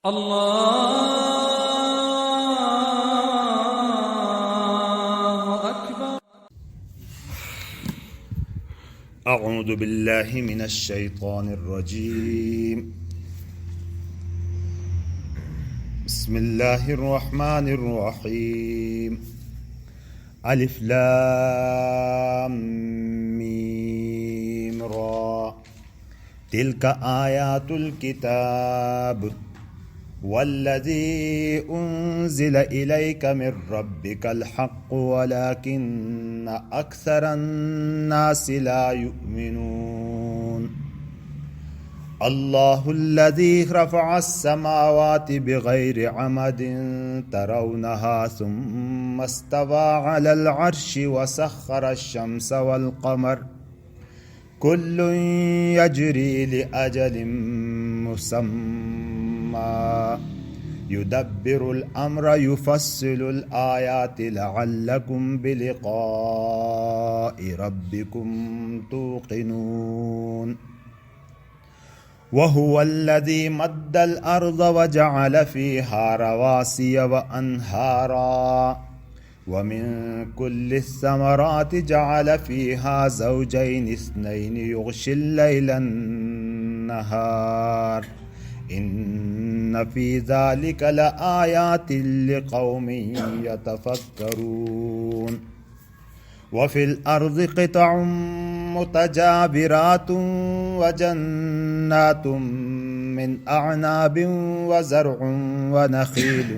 الله أكبر. أعوذ بالله من الشيطان الرجيم. بسم الله الرحمن الرحيم. ألف لام ميم را تلك آيات الكتاب والذي أنزل إليك من ربك الحق ولكن أكثر الناس لا يؤمنون. الله الذي رفع السماوات بغير عمد ترونها ثم استوى على العرش وسخر الشمس والقمر كل يجري لأجل مسمى يدبر الأمر يفصل الآيات لعلكم بلقاء ربكم توقنون. وهو الذي مد الأرض وجعل فيها رواسي وأنهارا ومن كل الثمرات جعل فيها زوجين اثنين يغشي الليل النهار إن في ذلك لآيات لقوم يتفكرون. وفي الأرض قطع متجابرات وجنات من أعناب وزرع ونخيل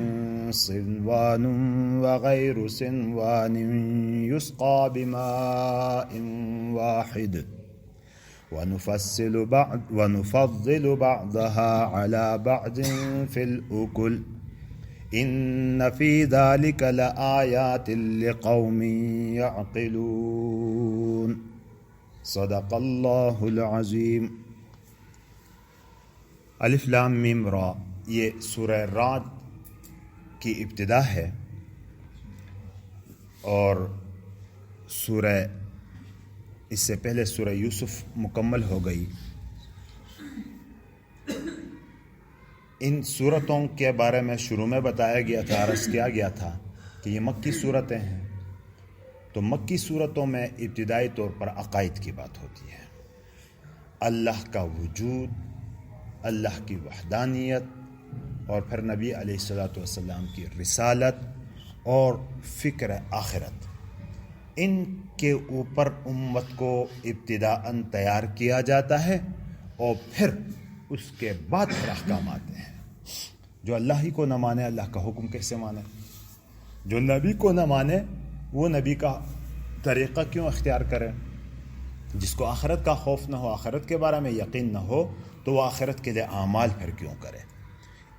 صنوان وغير صنوان يسقى بماء واحد ونفضل بعضها على بعض في الأكل إن في ذلك لآيات لقوم يعقلون. صدق اللہ العظیم. الف لام میم را یہ سورہ رعد کی ابتدا ہے اور سورہ اس سے پہلے سورہ یوسف مکمل ہو گئی. ان صورتوں کے بارے میں شروع میں بتایا گیا تھا، عرض کیا گیا تھا کہ یہ مکی صورتیں ہیں. تو مکی صورتوں میں ابتدائی طور پر عقائد کی بات ہوتی ہے، اللہ کا وجود، اللہ کی وحدانیت، اور پھر نبی علیہ الصلوۃ والسلام کی رسالت اور فکر آخرت. ان کے اوپر امت کو ابتداءً تیار کیا جاتا ہے اور پھر اس کے بعد پھر احکام آتے ہیں. جو اللہ ہی کو نہ مانے اللہ کا حکم کیسے مانے؟ جو نبی کو نہ مانے وہ نبی کا طریقہ کیوں اختیار کرے؟ جس کو آخرت کا خوف نہ ہو، آخرت کے بارے میں یقین نہ ہو، تو وہ آخرت کے لیے اعمال پھر کیوں کرے؟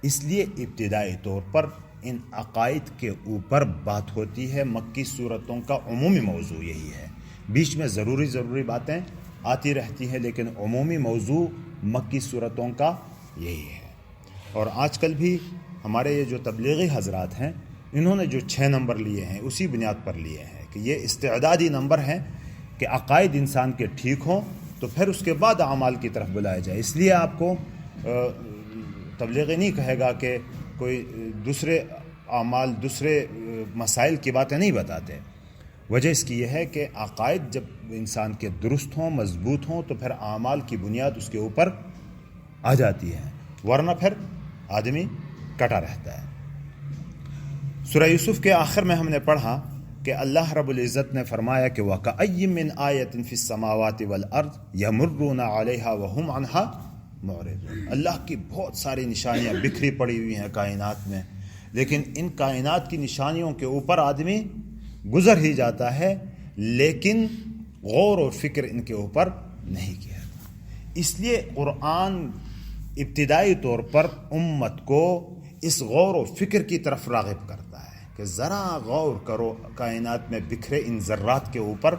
اس لیے ابتدائی طور پر ان عقائد کے اوپر بات ہوتی ہے. مکی صورتوں کا عمومی موضوع یہی ہے. بیچ میں ضروری باتیں آتی رہتی ہیں لیکن عمومی موضوع مکی صورتوں کا یہی ہے. اور آج کل بھی ہمارے یہ جو تبلیغی حضرات ہیں انہوں نے جو 6 نمبر لیے ہیں اسی بنیاد پر لیے ہیں کہ یہ استعدادی نمبر ہیں کہ عقائد انسان کے ٹھیک ہوں تو پھر اس کے بعد اعمال کی طرف بلایا جائے. اس لیے آپ کو تبلیغی نہیں کہے گا کہ کوئی دوسرے اعمال، دوسرے مسائل کی باتیں نہیں بتاتے. وجہ اس کی یہ ہے کہ عقائد جب انسان کے درست ہوں، مضبوط ہوں، تو پھر اعمال کی بنیاد اس کے اوپر آ جاتی ہے، ورنہ پھر آدمی کٹا رہتا ہے. سورہ یوسف کے آخر میں ہم نے پڑھا کہ اللہ رب العزت نے فرمایا کہ وَكَأَيٍّ مِّنْ آيَةٍ فِي السَّمَاوَاتِ وَالْأَرْضِ يَمُرُّونَ عَلَيْهَا وَهُمْ عَنْهَا معرضون. اللہ کی بہت ساری نشانیاں بکھری پڑی ہوئی ہیں کائنات میں، لیکن ان کائنات کی نشانیوں کے اوپر آدمی گزر ہی جاتا ہے لیکن غور و فکر ان کے اوپر نہیں کیا. اس لیے قرآن ابتدائی طور پر امت کو اس غور و فکر کی طرف راغب کرتا ہے کہ ذرا غور کرو کائنات میں بکھرے ان ذرات کے اوپر.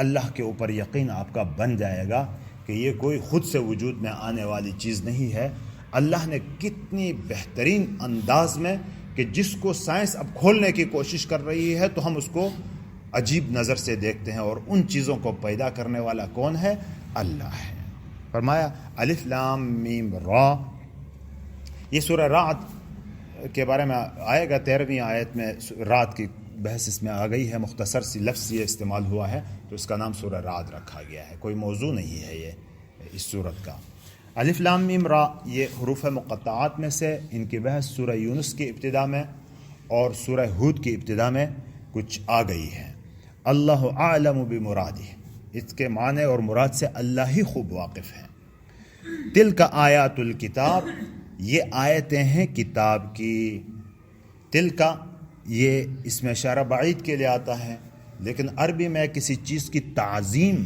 اللہ کے اوپر یقین آپ کا بن جائے گا کہ یہ کوئی خود سے وجود میں آنے والی چیز نہیں ہے. اللہ نے کتنی بہترین انداز میں کہ جس کو سائنس اب کھولنے کی کوشش کر رہی ہے تو ہم اس کو عجیب نظر سے دیکھتے ہیں. اور ان چیزوں کو پیدا کرنے والا کون ہے؟ اللہ ہے. فرمایا الف لام میم را، یہ سورہ رعد کے بارے میں آئے گا 13ویں آیت میں، رات کی بحث اس میں آ گئی ہے، مختصر سی لفظ یہ استعمال ہوا ہے تو اس کا نام سورہ رعد رکھا گیا ہے، کوئی موضوع نہیں ہے یہ اس سورت کا۔ الف لام میم را یہ حروف مقطعات میں سے، ان کی بحث سورہ یونس کی ابتدا میں اور سورہ ہود کی ابتدا میں کچھ آ گئی ہے۔ اللہ اعلم بمرادہ، اس کے معنی اور مراد سے اللہ ہی خوب واقف ہے۔ تلک آیات الکتاب، یہ آیتیں ہیں کتاب کی۔ تلک یہ اس میں اشارہ بعید کے لیے آتا ہے، لیکن عربی میں کسی چیز کی تعظیم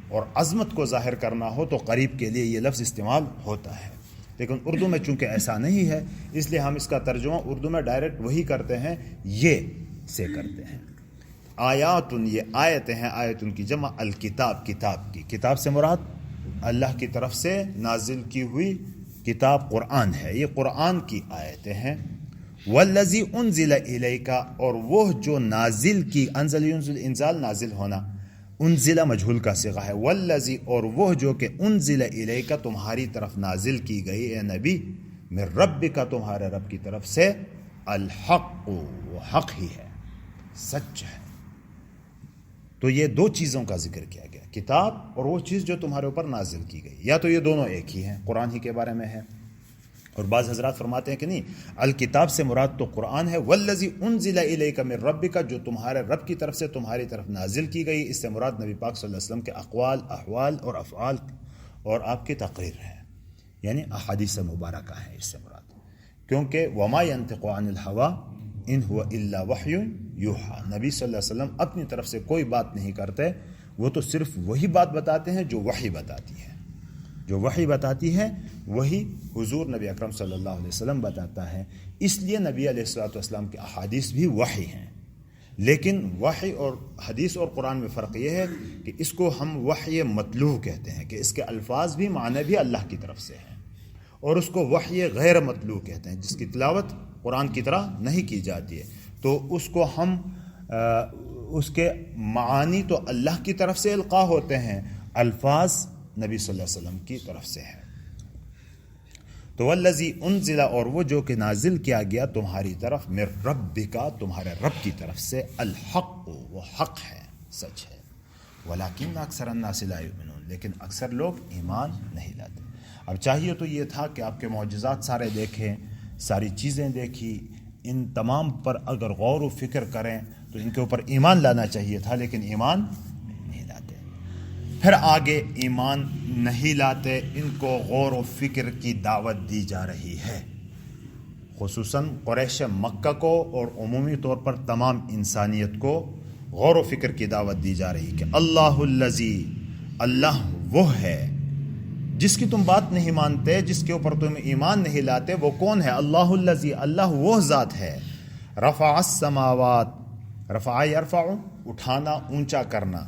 اور عظمت کو ظاہر کرنا ہو تو قریب کے لیے یہ لفظ استعمال ہوتا ہے، لیکن اردو میں چونکہ ایسا نہیں ہے اس لیے ہم اس کا ترجمہ اردو میں ڈائریکٹ وہی کرتے ہیں، یہ سے کرتے ہیں۔ آیاتن یہ آیتیں ہیں، آیتن کی جمع الکتاب، کتاب کی، کتاب سے مراد اللہ کی طرف سے نازل کی ہوئی کتاب قرآن ہے، یہ قرآن کی آیتیں ہیں۔ والذی انزل الیک، اور وہ جو نازل کی، انزل ینزل انزال نازل ہونا، انزل مجہول کا صیغہ ہے، والذی اور وہ جو کہ انزل الیک تمہاری طرف نازل کی گئی اے نبی، من ربک تمہارے رب کی طرف سے، الحق وہ حق ہی ہے، سچ ہے۔ تو یہ دو چیزوں کا ذکر کیا گیا، کتاب اور وہ چیز جو تمہارے اوپر نازل کی گئی، یا تو یہ دونوں ایک ہی ہیں، قرآن ہی کے بارے میں ہے، اور بعض حضرات فرماتے ہیں کہ نہیں، الکتاب سے مراد تو قرآن ہے، والذی انزل الیک من ربک جو تمہارے رب کی طرف سے تمہاری طرف نازل کی گئی، اس سے مراد نبی پاک صلی اللہ علیہ وسلم کے اقوال، احوال اور افعال اور آپ کی تقریر ہے، یعنی احادیث مبارکہ ہے اس سے مراد، کیونکہ وما ینطق عن الہوی ان هو الا وحی یوحی، نبی صلی اللہ علیہ وسلم اپنی طرف سے کوئی بات نہیں کرتے، وہ تو صرف وہی بات بتاتے ہیں جو وحی بتاتی ہے، جو وحی بتاتی ہے وہی حضور نبی اکرم صلی اللہ علیہ وسلم بتاتا ہے، اس لیے نبی علیہ الصلوۃ والسلام کے احادیث بھی وحی ہیں۔ لیکن وحی اور حدیث اور قرآن میں فرق یہ ہے کہ اس کو ہم وحی مطلوع کہتے ہیں کہ اس کے الفاظ بھی معنی بھی اللہ کی طرف سے ہیں، اور اس کو وحی غیر مطلوع کہتے ہیں جس کی تلاوت قرآن کی طرح نہیں کی جاتی ہے، تو اس کو ہم اس کے معانی تو اللہ کی طرف سے القاء ہوتے ہیں، الفاظ نبی صلی اللہ علیہ وسلم کی طرف سے ہے۔ تو والذی انزل اور وہ جو کہ نازل کیا گیا تمہاری طرف، من ربک تمہارے رب کی طرف سے، الحق وہ حق ہے، سچ ہے، ولکن اکثر الناس لا یؤمنون لیکن اکثر لوگ ایمان نہیں لاتے۔ اب چاہیے تو یہ تھا کہ آپ کے معجزات سارے دیکھیں، ساری چیزیں دیکھی، ان تمام پر اگر غور و فکر کریں تو ان کے اوپر ایمان لانا چاہیے تھا، لیکن ایمان نہیں لاتے۔ پھر آگے ایمان نہیں لاتے، ان کو غور و فکر کی دعوت دی جا رہی ہے، خصوصاً قریش مکہ کو اور عمومی طور پر تمام انسانیت کو غور و فکر کی دعوت دی جا رہی کہ اللہ الذی، اللہ وہ ہے جس کی تم بات نہیں مانتے، جس کے اوپر تم ایمان نہیں لاتے، وہ کون ہے؟ اللہ الذی، اللہ وہ ذات ہے، رفع السماوات، رفع یرفع اٹھانا، اونچا کرنا،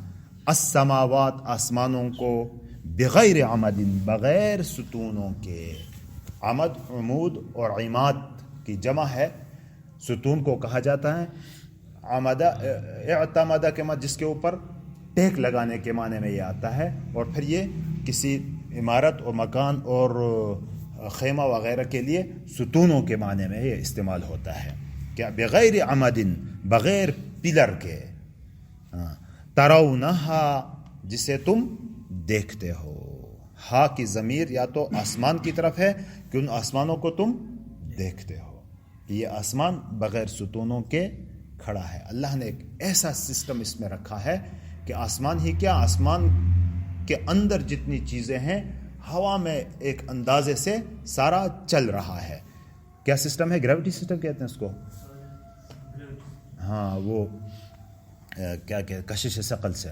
السماوات آسمانوں کو، بغیر عمد بغیر ستونوں کے، عمد عمود اور عماد کی جمع ہے، ستون کو کہا جاتا ہے، عمدہ اعتمدہ کے معنی جس کے اوپر ٹیک لگانے کے معنی میں یہ آتا ہے، اور پھر یہ کسی عمارت اور مکان اور خیمہ وغیرہ کے لیے ستونوں کے معنی میں یہ استعمال ہوتا ہے، کیا بغیر عمد بغیر پلر کے، ترونہا جسے تم دیکھتے ہو، ہا کی ضمیر یا تو آسمان کی طرف ہے کہ ان آسمانوں کو تم دیکھتے ہو، یہ آسمان بغیر ستونوں کے کھڑا ہے۔ اللہ نے ایک ایسا سسٹم اس میں رکھا ہے کہ آسمان ہی کیا، آسمان کے اندر جتنی چیزیں ہیں ہوا میں ایک اندازے سے سارا چل رہا ہے۔ کیا سسٹم ہے؟ گریوٹی سسٹم کہتے ہیں اس کو، ہاں وہ کیا کہ کشش ثقل سے،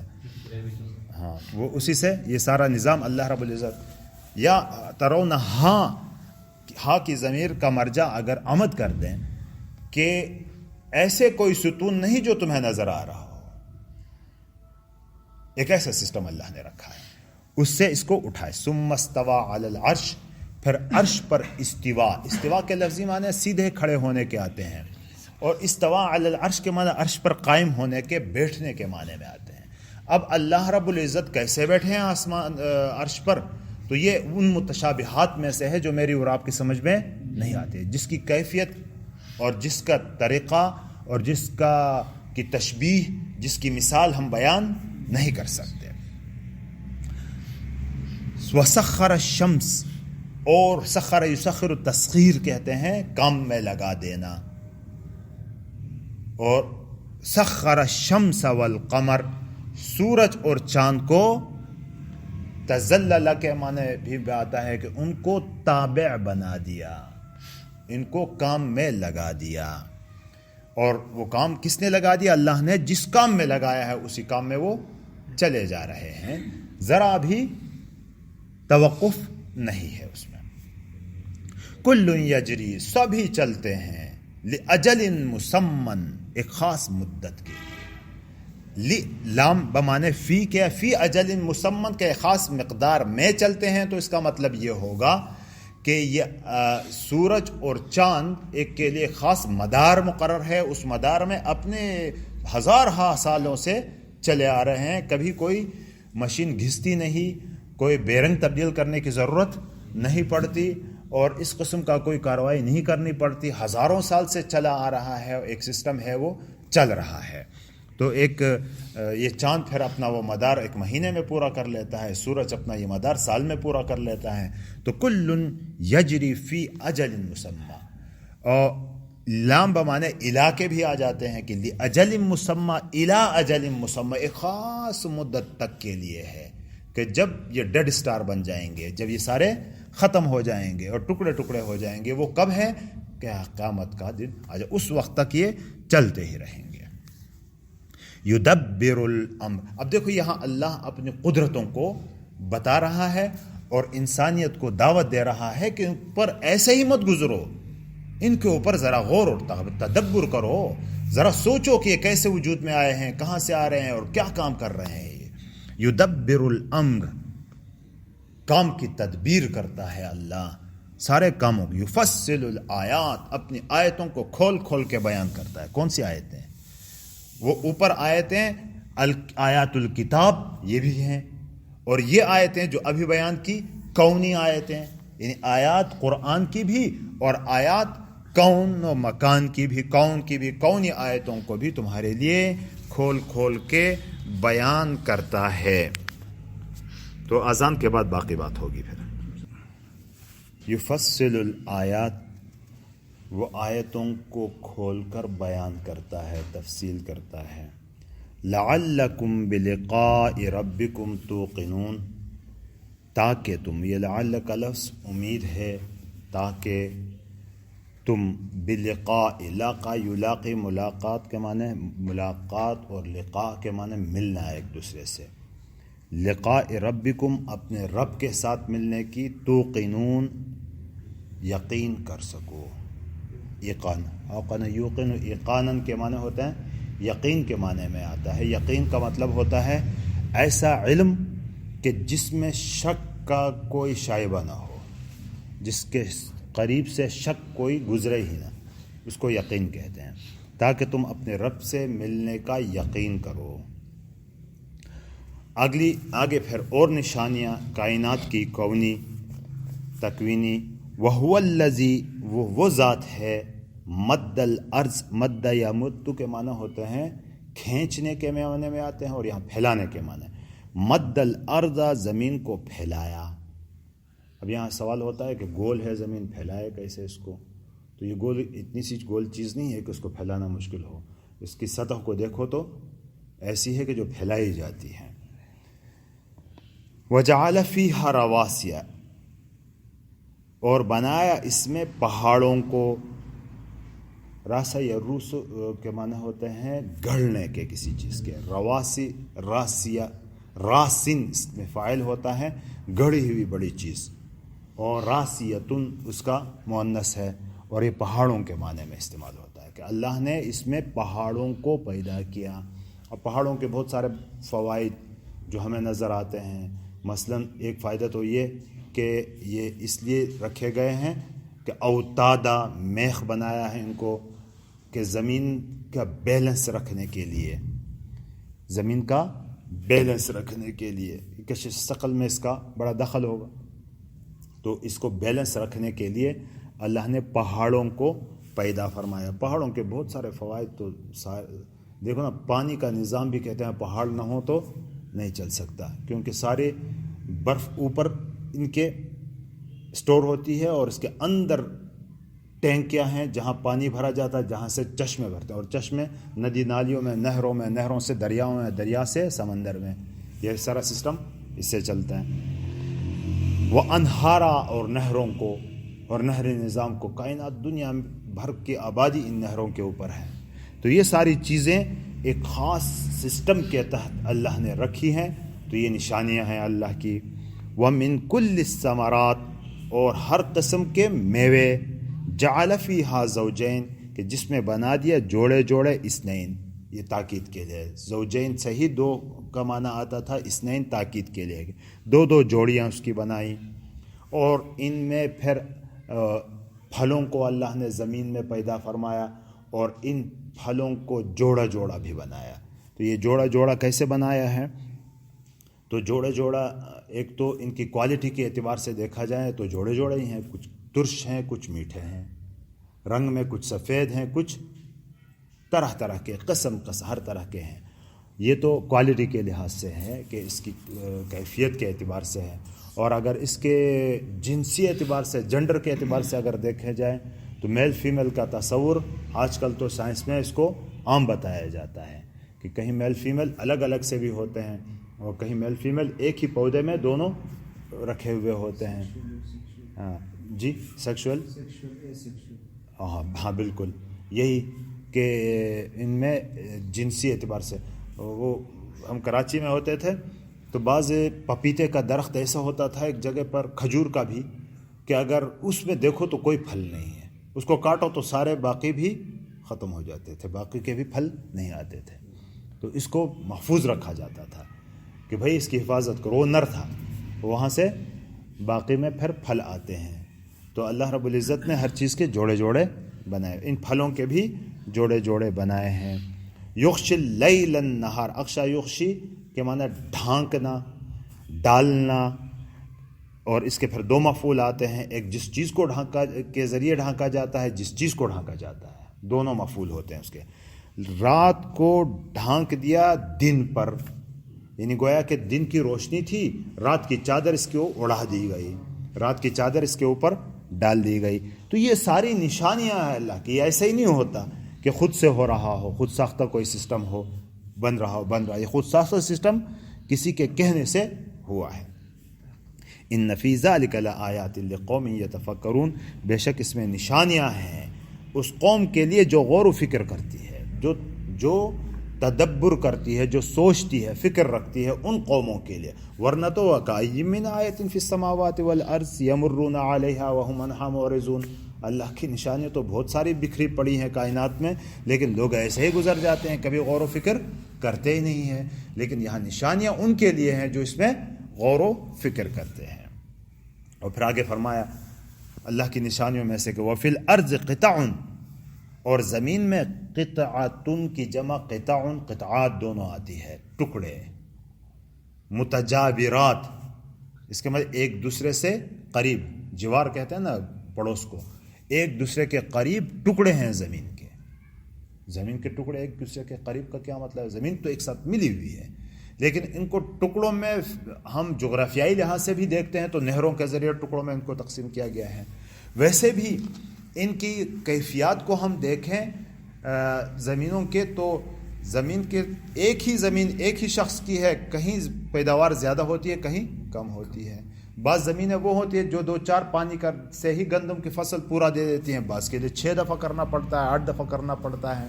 ہاں وہ اسی سے یہ سارا نظام اللہ رب العزت، یا ترون ہاں کی ضمیر کا مرجع اگر عمد کر دیں کہ ایسے کوئی ستون نہیں جو تمہیں نظر آ رہا ہو، ایک ایسا سسٹم اللہ نے رکھا ہے، اس سے اس کو اٹھائے۔ ثم استوى علی العرش، پھر عرش پر استوا، استوا کے لفظی معنی سیدھے کھڑے ہونے کے آتے ہیں، اور استوا علی العرش کے معنی عرش پر قائم ہونے کے، بیٹھنے کے معنی میں آتے ہیں۔ اب اللہ رب العزت کیسے بیٹھے ہیں آسمان عرش پر؟ تو یہ ان متشابہات میں سے ہے جو میری اور آپ کی سمجھ میں نہیں آتے، جس کی کیفیت اور جس کا طریقہ اور جس کا کی تشبیہ، جس کی مثال ہم بیان نہیں کر سکتے۔ وسخر الشمس، اور سخر یسخر تسخیر کہتے ہیں کام میں لگا دینا، اور سخر الشمس والقمر، سورج اور چاند کو تذلل کے معنی بھی آتا ہے کہ ان کو تابع بنا دیا، ان کو کام میں لگا دیا۔ اور وہ کام کس نے لگا دیا؟ اللہ نے۔ جس کام میں لگایا ہے اسی کام میں وہ چلے جا رہے ہیں، ذرا بھی توقف نہیں ہے اس میں۔ کل یجری، سبھی چلتے ہیں، لأجل مسمن، ایک خاص مدت کے۔ لام بمانے فی کے، فی اجل مسمن کے خاص مقدار میں چلتے ہیں، تو اس کا مطلب یہ ہوگا کہ یہ سورج اور چاند ایک کے لیے خاص مدار مقرر ہے، اس مدار میں اپنے ہزارہ سالوں سے چلے آ رہے ہیں، کبھی کوئی مشین گھستی نہیں، کوئی بیرنگ تبدیل کرنے کی ضرورت نہیں پڑتی، اور اس قسم کا کوئی کارروائی نہیں کرنی پڑتی، ہزاروں سال سے چلا آ رہا ہے، ایک سسٹم ہے وہ چل رہا ہے۔ تو ایک یہ چاند پھر اپنا وہ مدار ایک مہینے میں پورا کر لیتا ہے، سورج اپنا یہ مدار سال میں پورا کر لیتا ہے۔ تو کل یجری فی اجل مسمى، اور لام بمانے الا کے بھی آ جاتے ہیں کہ اجل مسمى، الا اجل مسمى، ایک خاص مدت تک کے لیے ہے، کہ جب یہ ڈیڈ سٹار بن جائیں گے، جب یہ سارے ختم ہو جائیں گے اور ٹکڑے ٹکڑے ہو جائیں گے، وہ کب ہے کہ قیامت کا دن آ جائے، اس وقت تک یہ چلتے ہی رہیں گے۔ یدبر الامر، اب دیکھو یہاں اللہ اپنی قدرتوں کو بتا رہا ہے اور انسانیت کو دعوت دے رہا ہے کہ ان پر ایسے ہی مت گزرو، ان کے اوپر ذرا غور اور تدبر کرو، ذرا سوچو کہ یہ کیسے وجود میں آئے ہیں، کہاں سے آ رہے ہیں اور کیا کام کر رہے ہیں۔ یدبر الامر، کام کی تدبیر کرتا ہے اللہ سارے کاموں کی۔ یفصل الآیات، اپنی آیتوں کو کھول کھول کے بیان کرتا ہے۔ کون سی آیتیں؟ وہ اوپر آیتیں آیات الکتاب یہ بھی ہیں، اور یہ آیتیں جو ابھی بیان کی کونی آیتیں، یعنی آیات قرآن کی بھی اور آیات کون و مکان کی بھی، کونی آیتوں کو بھی تمہارے لیے کھول کھول کے بیان کرتا ہے۔ تو اذان کے بعد باقی بات ہوگی پھر۔ یفصل الآیات، وہ آیتوں کو کھول کر بیان کرتا ہے، تفصیل کرتا ہے۔ لعلکم بلقاء ربکم توقنون، تاکہ تم، یہ لعل کا لفظ امید ہے، تاکہ تم بلقاء، لاقا یلاقی، ملاقات کے معنی ملاقات، اور لقاء کے معنی ملنا ایک دوسرے سے۔ لقاء ربکم، اپنے رب کے ساتھ ملنے کی، توقنون، یقین کر سکو۔ ایقان، اوقن یوقن، ایقانن کے معنی ہوتے ہیں یقین کے معنی میں آتا ہے۔ یقین کا مطلب ہوتا ہے ایسا علم کہ جس میں شک کا کوئی شائبہ نہ ہو، جس کے قریب سے شک کوئی گزرے ہی نہ، اس کو یقین کہتے ہیں۔ تاکہ تم اپنے رب سے ملنے کا یقین کرو۔ آگے پھر اور نشانیاں کائنات کی، کونی، تکوینی۔ وَهُوَ الَّذِي، وہ ذات ہے، مد الارض، مد یا مد کے معنی ہوتے ہیں کھینچنے کے معنی میں آتے ہیں، اور یہاں پھیلانے کے معنی۔ مد الارض، زمین کو پھیلایا۔ اب یہاں سوال ہوتا ہے کہ گول ہے زمین، پھیلائے کیسے اس کو؟ تو یہ گول اتنی سی گول چیز نہیں ہے کہ اس کو پھیلانا مشکل ہو، اس کی سطح کو دیکھو تو ایسی ہے کہ جو پھیلائی جاتی ہے۔ وَجَعَلَ فِيهَا رَوَاسِيَ، اور بنایا اس میں پہاڑوں کو۔ راسا یا روس کے معنی ہوتے ہیں گڑھنے کے کسی چیز کے۔ رواسی، راسیہ، راسن اس میں فاعل ہوتا ہے گڑھی ہوئی بڑی چیز، اور راسیتن اس کا مؤنث ہے، اور یہ پہاڑوں کے معنی میں استعمال ہوتا ہے کہ اللہ نے اس میں پہاڑوں کو پیدا کیا۔ اور پہاڑوں کے بہت سارے فوائد جو ہمیں نظر آتے ہیں، مثلا ایک فائدہ تو یہ کہ یہ اس لیے رکھے گئے ہیں کہ اوتادا، میخ بنایا ہے ان کو کہ زمین کا بیلنس رکھنے کے لیے، زمین کا بیلنس رکھنے کے لیے، کشش ثقل میں اس کا بڑا دخل ہوگا، تو اس کو بیلنس رکھنے کے لیے اللہ نے پہاڑوں کو پیدا فرمایا. پہاڑوں کے بہت سارے فوائد تو دیکھو نا, پانی کا نظام بھی کہتے ہیں پہاڑ نہ ہو تو نہیں چل سکتا, کیونکہ سارے برف اوپر ان کے سٹور ہوتی ہے اور اس کے اندر ٹینکیاں ہیں جہاں پانی بھرا جاتا ہے, جہاں سے چشمے بھرتے ہیں, اور چشمے ندی نالیوں میں, نہروں سے دریاؤں میں, دریا سے سمندر میں, یہ سارا سسٹم اس سے چلتا ہے. وہ انہارا اور نہروں کو اور نہری نظام کو, کائنات دنیا بھر کی آبادی ان نہروں کے اوپر ہے. تو یہ ساری چیزیں ایک خاص سسٹم کے تحت اللہ نے رکھی ہیں. تو یہ نشانیاں ہیں اللہ کی. وَمِن كُلِّ الثَّمَرَاتِ, اور ہر قسم کے میوے, جَعَلَ فِيهَا زَوْجَيْن, کہ جس میں بنا دیا جوڑے جوڑے, اثنین, یہ تاکید کے لیے. زوجین سے ہی دو کا معنی آتا تھا, اثنین تاکید کے لیے, دو جوڑیاں اس کی بنائی. اور ان میں پھر پھلوں کو اللہ نے زمین میں پیدا فرمایا, اور ان پھلوں کو جوڑا جوڑا بھی بنایا. تو یہ جوڑا جوڑا کیسے بنایا ہے؟ تو جوڑا جوڑا ایک تو ان کی کوالٹی کے اعتبار سے دیکھا جائے تو جوڑے جوڑے ہی ہیں, کچھ ترش ہیں, کچھ میٹھے ہیں, رنگ میں کچھ سفید ہیں, کچھ طرح طرح کے, قسم ہر طرح کے ہیں. یہ تو کوالٹی کے لحاظ سے ہے کہ اس کی کیفیت کے اعتبار سے ہے. اور اگر اس کے جنسی اعتبار سے, جنڈر کے اعتبار سے اگر دیکھے جائے تو میل فیمیل کا تصور آج کل تو سائنس میں اس کو عام بتایا جاتا ہے کہ کہیں میل فیمیل الگ الگ سے بھی ہوتے ہیں, اور کہیں میل فیمیل ایک ہی پودے میں دونوں رکھے ہوئے ہوتے ہیں. ہاں جی, سیکشول, ہاں بالکل یہی کہ ان میں جنسی اعتبار سے. وہ ہم کراچی میں ہوتے تھے تو بعض پپیتے کا درخت ایسا ہوتا تھا ایک جگہ پر, کھجور کا بھی, کہ اگر اس میں دیکھو تو کوئی پھل نہیں ہے, اس کو کاٹو تو سارے باقی بھی ختم ہو جاتے تھے, باقی کے بھی پھل نہیں آتے تھے. تو اس کو محفوظ رکھا جاتا تھا کہ بھائی اس کی حفاظت کرو. وہ نر تھا, وہاں سے باقی میں پھر پھل آتے ہیں. تو اللہ رب العزت نے ہر چیز کے جوڑے جوڑے بنائے, ان پھلوں کے بھی جوڑے جوڑے بنائے ہیں. یغشی اللیل النہار, اغشا یغشی کے معنی ڈھانکنا, ڈالنا, اور اس کے پھر دو مفعول آتے ہیں, ایک جس چیز کو ڈھانکا کے ذریعے ڈھانکا جاتا ہے, جس چیز کو ڈھانکا جاتا ہے, دونوں مفعول ہوتے ہیں اس کے. رات کو ڈھانک دیا دن پر, یعنی گویا کہ دن کی روشنی تھی, رات کی چادر اس کے اڑا دی گئی, رات کی چادر اس کے اوپر ڈال دی گئی. تو یہ ساری نشانیاں ہیں اللہ کی. ایسا ہی نہیں ہوتا کہ خود سے ہو رہا ہو, خود ساختہ کوئی سسٹم ہو, بن رہا. یہ خود ساختہ سسٹم کسی کے کہنے سے ہوا ہے. ان فی ذلک لآیات لقوم یتفکرون, بے شک اس میں نشانیاں ہیں اس قوم کے لیے جو غور و فکر کرتی ہے, جو تدبر کرتی ہے, جو سوچتی ہے, فکر رکھتی ہے, ان قوموں کے لیے. ورنہ تو وَكَأَيٍّ مِّنْ آیَةٍ فِي السَّمَاوَاتِ وَالْأَرْضِ يَمُرُّونَ عَلَيْهَا وَهُمْ عَنْهَا مُعْرِضُونَ. اللہ کی نشانیاں تو بہت ساری بکھری پڑی ہیں کائنات میں, لیکن لوگ ایسے ہی گزر جاتے ہیں, کبھی غور و فکر کرتے ہی نہیں ہیں. لیکن یہاں نشانیاں ان کے لیے ہیں جو اس میں غور و فکر کرتے ہیں. اور پھر آگے فرمایا اللہ کی نشانیوں میں سے کہ وَفِي الْأَرْضِ قِطَعٌ, اور زمین میں قطعاتن کی جمع قطعن, قطعات دونوں آتی ہے, ٹکڑے. متجاورات, اس کے مطلب ایک دوسرے سے قریب, جوار کہتے ہیں نا پڑوس کو, ایک دوسرے کے قریب ٹکڑے ہیں زمین کے. زمین کے ٹکڑے ایک دوسرے کے قریب کا کیا مطلب ہے؟ زمین تو ایک ساتھ ملی ہوئی ہے, لیکن ان کو ٹکڑوں میں ہم جغرافیائی لحاظ سے بھی دیکھتے ہیں تو نہروں کے ذریعے ٹکڑوں میں ان کو تقسیم کیا گیا ہے. ویسے بھی ان کی کیفیات کو ہم دیکھیں زمینوں کے, تو زمین کے ایک ہی زمین ایک ہی شخص کی ہے, کہیں پیداوار زیادہ ہوتی ہے, کہیں کم ہوتی ہے. بعض زمینیں وہ ہوتی ہیں جو 2-4 پانی کا سے ہی گندم کی فصل پورا دے دیتی ہیں, بعض کے لیے 6 دفعہ کرنا پڑتا ہے, 8 دفعہ کرنا پڑتا ہے.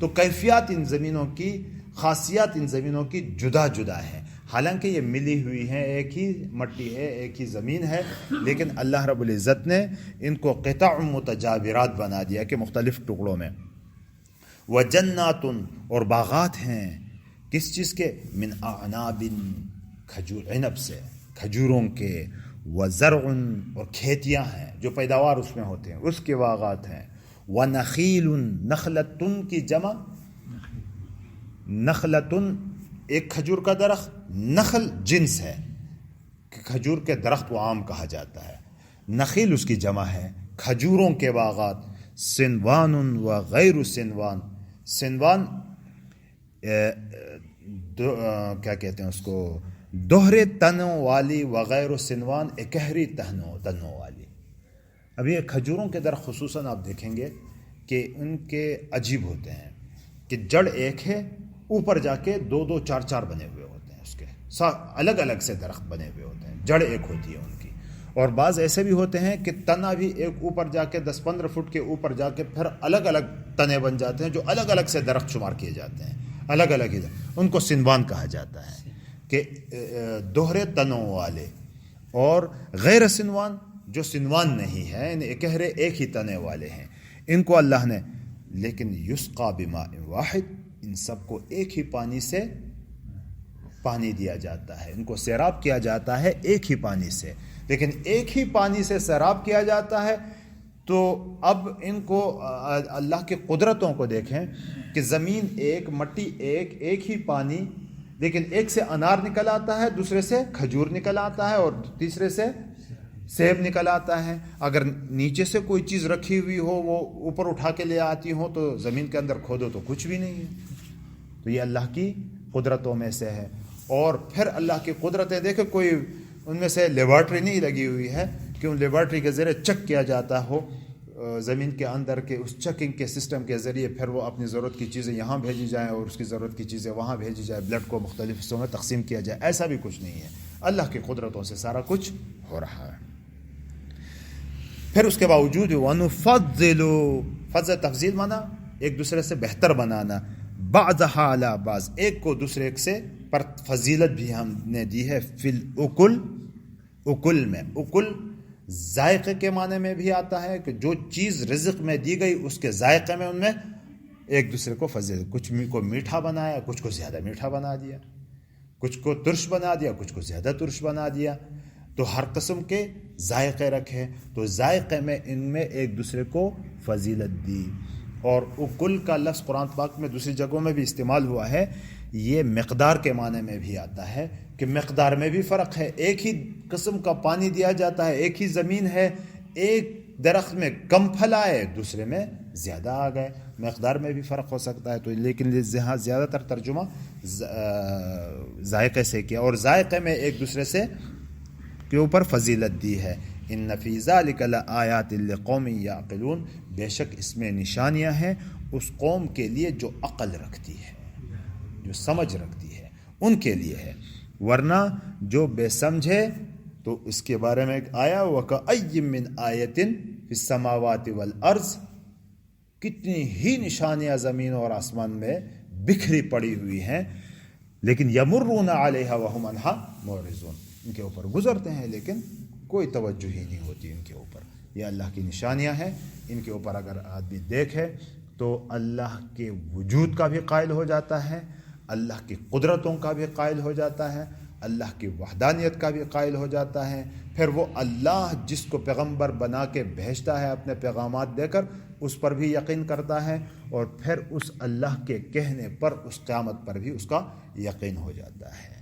تو کیفیات ان زمینوں کی, خاصیات ان زمینوں کی جدا جدا ہیں. حالانکہ یہ ملی ہوئی ہیں, ایک ہی مٹی ہے, ایک ہی زمین ہے, لیکن اللہ رب العزت نے ان کو قطع متجاورات بنا دیا کہ مختلف ٹکڑوں میں. وجنات, اور باغات ہیں, کس چیز کے؟ من اعناب, کھجور, عنب سے, کھجوروں کے. وزرع, اور کھیتیاں ہیں جو پیداوار اس میں ہوتے ہیں, اس کے باغات ہیں. ونخیل, نخلتن کی جمع نخلتن, ایک کھجور کا درخت. نخل جنس ہے کہ کھجور کے درخت کو عام کہا جاتا ہے. نخیل اس کی جمع ہے، کھجوروں کے باغات، سنوان و غیر سنوان، سنوان کیا کہتے ہیں اس کو، دوہرے تنوں والی، وغیر سنوان اکہری تنوں والی. اب یہ کھجوروں کے درخت خصوصاً آپ دیکھیں گے کہ ان کے عجیب ہوتے ہیں کہ جڑ ایک ہے، اوپر جا کے دو دو چار چار بنے ہوئے ہوتے ہیں، اس کے الگ الگ سے درخت بنے ہوئے ہوتے ہیں، جڑ ایک ہوتی ہے ان کی. اور بعض ایسے بھی ہوتے ہیں کہ تنا بھی ایک اوپر جا کے 10-15 فٹ کے اوپر جا کے پھر الگ الگ تنے بن جاتے ہیں جو الگ الگ سے درخت شمار کیے جاتے ہیں، الگ الگ ہی. ان کو سنوان کہا جاتا ہے کہ دوہرے تنوں والے. اور غیر سنوان جو سنوان نہیں ہے، ان اکہرے ایک ہی تنے والے ہیں، ان کو اللہ نے، لیکن یسقا بماء واحد، ان سب کو ایک ہی پانی سے پانی دیا جاتا ہے، ان کو سیراب کیا جاتا ہے ایک ہی پانی سے. لیکن ایک ہی پانی سے سیراب کیا جاتا ہے تو اب ان کو اللہ کی قدرتوں کو دیکھیں کہ زمین ایک، مٹی ایک، ایک ہی پانی، لیکن ایک سے انار نکل آتا ہے، دوسرے سے کھجور نکل آتا ہے، اور تیسرے سے سیب نکل آتا ہے. اگر نیچے سے کوئی چیز رکھی ہوئی ہو وہ اوپر اٹھا کے لے آتی ہو تو زمین کے اندر کھودو تو کچھ بھی نہیں ہے. تو یہ اللہ کی قدرتوں میں سے ہے. اور پھر اللہ کی قدرتیں دیکھیں، کوئی ان میں سے لیبارٹری نہیں لگی ہوئی ہے کہ ان لیبارٹری کے ذریعے چیک کیا جاتا ہو زمین کے اندر کے اس چیکنگ کے سسٹم کے ذریعے پھر وہ اپنی ضرورت کی چیزیں یہاں بھیجی جائیں اور اس کی ضرورت کی چیزیں وہاں بھیجی جائے، بلڈ کو مختلف حصوں میں تقسیم کیا جائے. ایسا بھی کچھ نہیں ہے، اللہ کی قدرتوں سے سارا کچھ ہو رہا ہے. پھر اس کے باوجود وَنُفَضِّلُ، فضل تفضیل مانا ایک دوسرے سے بہتر بنانا، بعضها علی بعض، ایک کو دوسرے سے پر فضیلت بھی ہم نے دی ہے. فی الاکل، اکل میں، اکل ذائقے کے معنی میں بھی آتا ہے کہ جو چیز رزق میں دی گئی اس کے ذائقے میں ان میں ایک دوسرے کو فضیلت، کچھ کو میٹھا بنایا، کچھ کو زیادہ میٹھا بنا دیا، کچھ کو ترش بنا دیا، کچھ کو زیادہ ترش بنا دیا. تو ہر قسم کے ذائقے رکھے، تو ذائقے میں ان میں ایک دوسرے کو فضیلت دی. اور اکل کا لفظ قرآن پاک میں دوسری جگہوں میں بھی استعمال ہوا ہے، یہ مقدار کے معنی میں بھی آتا ہے کہ مقدار میں بھی فرق ہے. ایک ہی قسم کا پانی دیا جاتا ہے، ایک ہی زمین ہے، ایک درخت میں کم پھل آئے، دوسرے میں زیادہ آ گئے، مقدار میں بھی فرق ہو سکتا ہے. تو لیکن یہاں زیادہ تر ترجمہ ذائقے سے کیا، اور ذائقے میں ایک دوسرے سے کے اوپر فضیلت دی ہے. ان فی ذلک لآیات لقوم یعقلون، بے شک اس میں نشانیاں ہیں اس قوم کے لیے جو عقل رکھتی ہے، جو سمجھ رکھتی ہے، ان کے لیے ہے. ورنہ جو بے سمجھے تو اس کے بارے میں آیا وَكَأَيٍّ مِّنْ آیَةٍ فِي السَّمَاوَاتِ وَالْأَرْضِ، کتنی ہی نشانیاں زمین اور آسمان میں بکھری پڑی ہوئی ہیں، لیکن یمرون علیہا وہم عنہا معرضون، ان کے اوپر گزرتے ہیں لیکن کوئی توجہ ہی نہیں ہوتی ان کے اوپر. یہ اللہ کی نشانیاں ہیں، ان کے اوپر اگر آدمی دیکھے تو اللہ کے وجود کا بھی قائل ہو جاتا ہے، اللہ کی قدرتوں کا بھی قائل ہو جاتا ہے، اللہ کی وحدانیت کا بھی قائل ہو جاتا ہے. پھر وہ اللہ جس کو پیغمبر بنا کے بھیجتا ہے اپنے پیغامات دے کر، اس پر بھی یقین کرتا ہے، اور پھر اس اللہ کے کہنے پر اس قیامت پر بھی اس کا یقین ہو جاتا ہے.